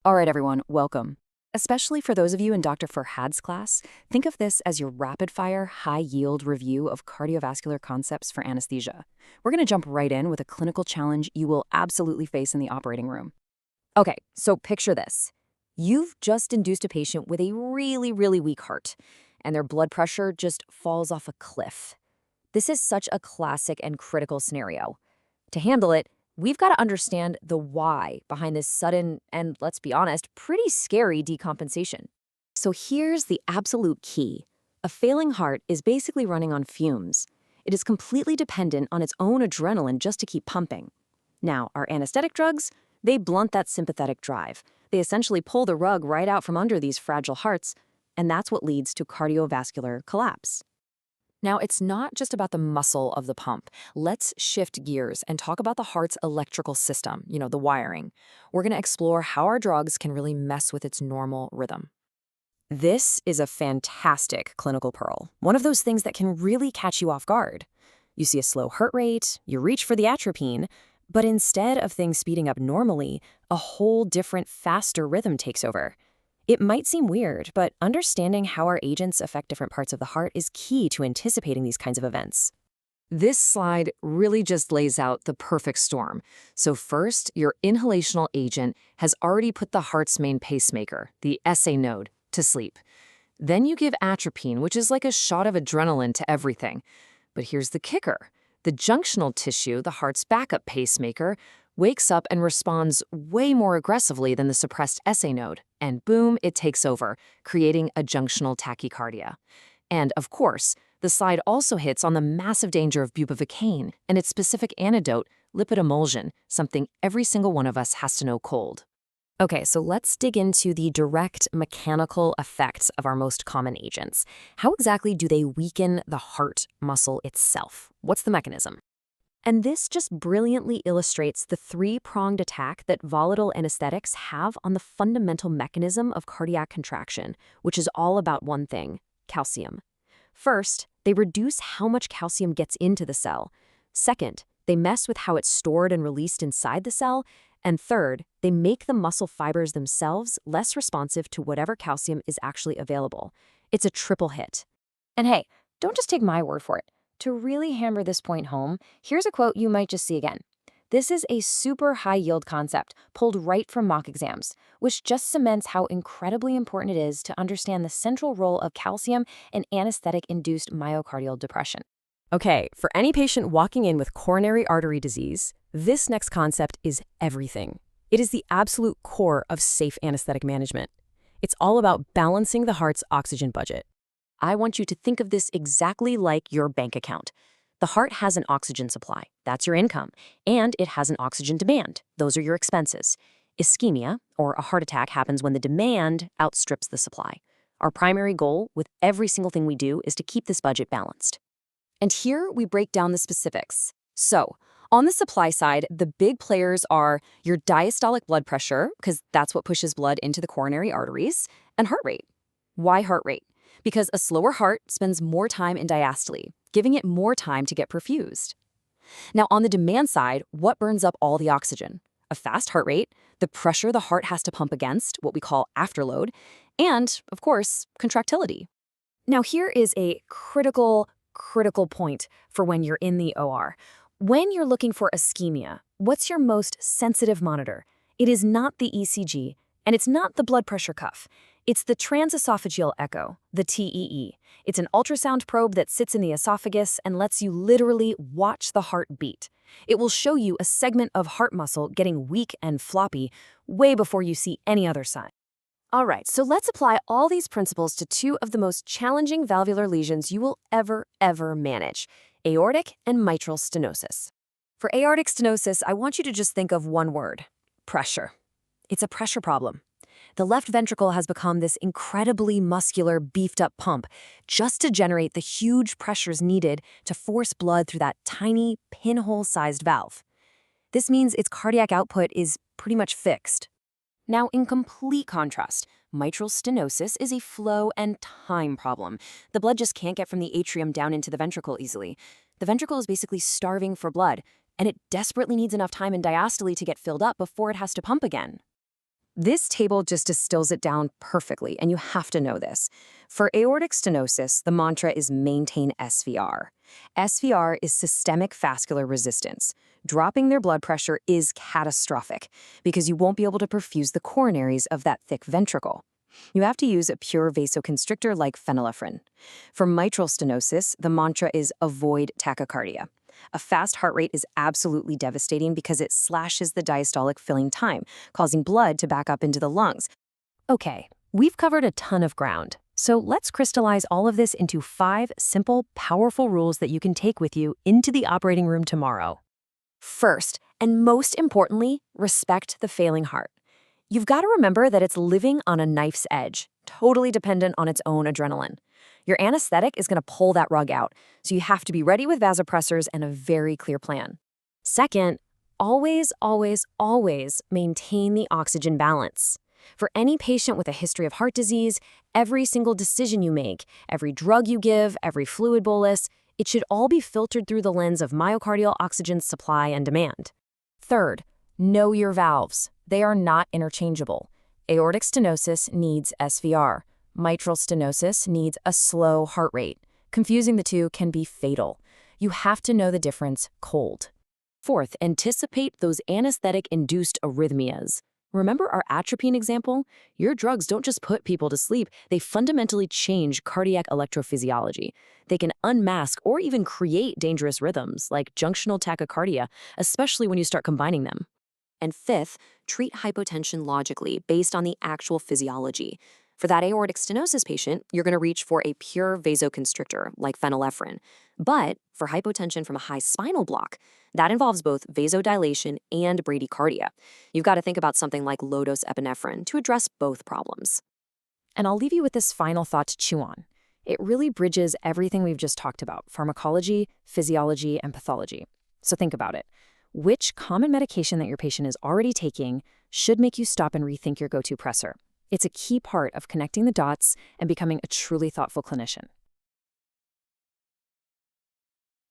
All right, everyone, welcome. Especially for those of you in Dr. Farhad's class, think of this as your rapid-fire, high-yield review of cardiovascular concepts for anesthesia. We're going to jump right in with a clinical challenge you will absolutely face in the operating room. Okay, so picture this. You've just induced a patient with a really, really weak heart, and their blood pressure just falls off a cliff. This is such a classic and critical scenario. To handle it, we've got to understand the why behind this sudden and, let's be honest, pretty scary decompensation. So here's the absolute key. A failing heart is basically running on fumes. It is completely dependent on its own adrenaline just to keep pumping. Now, our anesthetic drugs, they blunt that sympathetic drive. They essentially pull the rug right out from under these fragile hearts, and that's what leads to cardiovascular collapse. Now, it's not just about the muscle of the pump. Let's shift gears and talk about the heart's electrical system, the wiring. We're going to explore how our drugs can really mess with its normal rhythm. This is a fantastic clinical pearl, one of those things that can really catch you off guard. You see a slow heart rate, you reach for the atropine, but instead of things speeding up normally, a whole different, faster rhythm takes over. It might seem weird, but understanding how our agents affect different parts of the heart is key to anticipating these kinds of events. This slide really just lays out the perfect storm. So first, your inhalational agent has already put the heart's main pacemaker, the SA node, to sleep. Then you give atropine, which is like a shot of adrenaline to everything. But here's the kicker. The junctional tissue, the heart's backup pacemaker, wakes up and responds way more aggressively than the suppressed SA node, and boom, it takes over, creating a junctional tachycardia. And of course, the slide also hits on the massive danger of bupivacaine and its specific antidote, lipid emulsion, something every single one of us has to know cold. Okay, so let's dig into the direct mechanical effects of our most common agents. How exactly do they weaken the heart muscle itself? What's the mechanism? And this just brilliantly illustrates the three-pronged attack that volatile anesthetics have on the fundamental mechanism of cardiac contraction, which is all about one thing: calcium. First, they reduce how much calcium gets into the cell. Second, they mess with how it's stored and released inside the cell. And third, they make the muscle fibers themselves less responsive to whatever calcium is actually available. It's a triple hit. And hey, don't just take my word for it. To really hammer this point home, here's a quote you might just see again. This is a super high-yield concept pulled right from mock exams, which just cements how incredibly important it is to understand the central role of calcium in anesthetic-induced myocardial depression. Okay, for any patient walking in with coronary artery disease, this next concept is everything. It is the absolute core of safe anesthetic management. It's all about balancing the heart's oxygen budget. I want you to think of this exactly like your bank account. The heart has an oxygen supply, that's your income, and it has an oxygen demand, those are your expenses. Ischemia, or a heart attack, happens when the demand outstrips the supply. Our primary goal with every single thing we do is to keep this budget balanced. And here we break down the specifics. So, on the supply side, the big players are your diastolic blood pressure, because that's what pushes blood into the coronary arteries, and heart rate. Why heart rate? Because a slower heart spends more time in diastole, giving it more time to get perfused. Now, on the demand side, what burns up all the oxygen? A fast heart rate, the pressure the heart has to pump against, what we call afterload, and, of course, contractility. Now, here is a critical point for when you're in the OR. When you're looking for ischemia, what's your most sensitive monitor? It is not the ECG, and it's not the blood pressure cuff. It's the transesophageal echo, the TEE. It's an ultrasound probe that sits in the esophagus and lets you literally watch the heart beat. It will show you a segment of heart muscle getting weak and floppy way before you see any other sign. All right, so let's apply all these principles to two of the most challenging valvular lesions you will ever manage: aortic and mitral stenosis. For aortic stenosis, I want you to just think of one word: pressure. It's a pressure problem. The left ventricle has become this incredibly muscular, beefed-up pump just to generate the huge pressures needed to force blood through that tiny, pinhole-sized valve. This means its cardiac output is pretty much fixed. Now, in complete contrast, mitral stenosis is a flow and time problem. The blood just can't get from the atrium down into the ventricle easily. The ventricle is basically starving for blood, and it desperately needs enough time in diastole to get filled up before it has to pump again. This table just distills it down perfectly, and you have to know this. For aortic stenosis, the mantra is maintain SVR. SVR is systemic vascular resistance. Dropping their blood pressure is catastrophic because you won't be able to perfuse the coronaries of that thick ventricle. You have to use a pure vasoconstrictor like phenylephrine. For mitral stenosis, the mantra is avoid tachycardia. A fast heart rate is absolutely devastating because it slashes the diastolic filling time, causing blood to back up into the lungs. Okay, we've covered a ton of ground. So let's crystallize all of this into 5 simple, powerful rules that you can take with you into the operating room tomorrow. First, and most importantly, respect the failing heart. You've got to remember that it's living on a knife's edge, totally dependent on its own adrenaline. Your anesthetic is going to pull that rug out, so you have to be ready with vasopressors and a very clear plan. Second, always, always, always maintain the oxygen balance. For any patient with a history of heart disease, every single decision you make, every drug you give, every fluid bolus, it should all be filtered through the lens of myocardial oxygen supply and demand. Third, know your valves. They are not interchangeable. Aortic stenosis needs SVR. Mitral stenosis needs a slow heart rate. Confusing the two can be fatal. You have to know the difference cold. Fourth, anticipate those anesthetic-induced arrhythmias. Remember our atropine example? Your drugs don't just put people to sleep, they fundamentally change cardiac electrophysiology. They can unmask or even create dangerous rhythms like junctional tachycardia, especially when you start combining them. And fifth, treat hypotension logically based on the actual physiology. For that aortic stenosis patient, you're going to reach for a pure vasoconstrictor like phenylephrine. But for hypotension from a high spinal block, that involves both vasodilation and bradycardia. You've got to think about something like low-dose epinephrine to address both problems. And I'll leave you with this final thought to chew on. It really bridges everything we've just talked about: pharmacology, physiology, and pathology. So think about it. Which common medication that your patient is already taking should make you stop and rethink your go-to pressor? It's a key part of connecting the dots and becoming a truly thoughtful clinician.